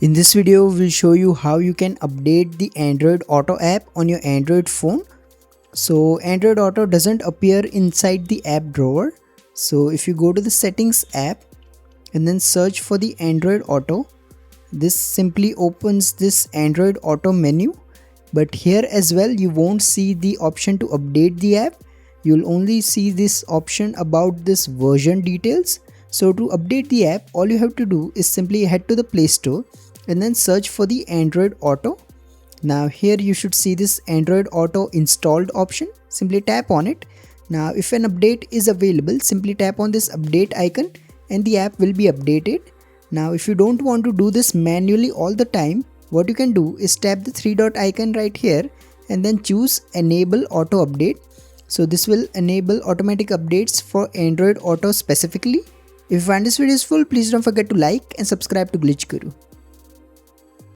In this video, we'll show you how you can update the Android Auto app on your Android phone. So Android Auto doesn't appear inside the app drawer. So if you go to the settings app and then search for the Android Auto, this simply opens this Android Auto menu. But here as well, you won't see the option to update the app. You'll only see this option about this version details. So to update the app, all you have to do is simply head to the Play Store and then search for the Android Auto. Now here you should see this Android Auto installed option. Simply tap on it. Now if an update is available, simply tap on this update icon and the app will be updated. Now if you don't want to do this manually all the time, what you can do is tap the three dot icon right here and then choose enable auto update. So this will enable automatic updates for Android Auto specifically. If you find this video useful, please don't forget to like and subscribe to Glitch Guru.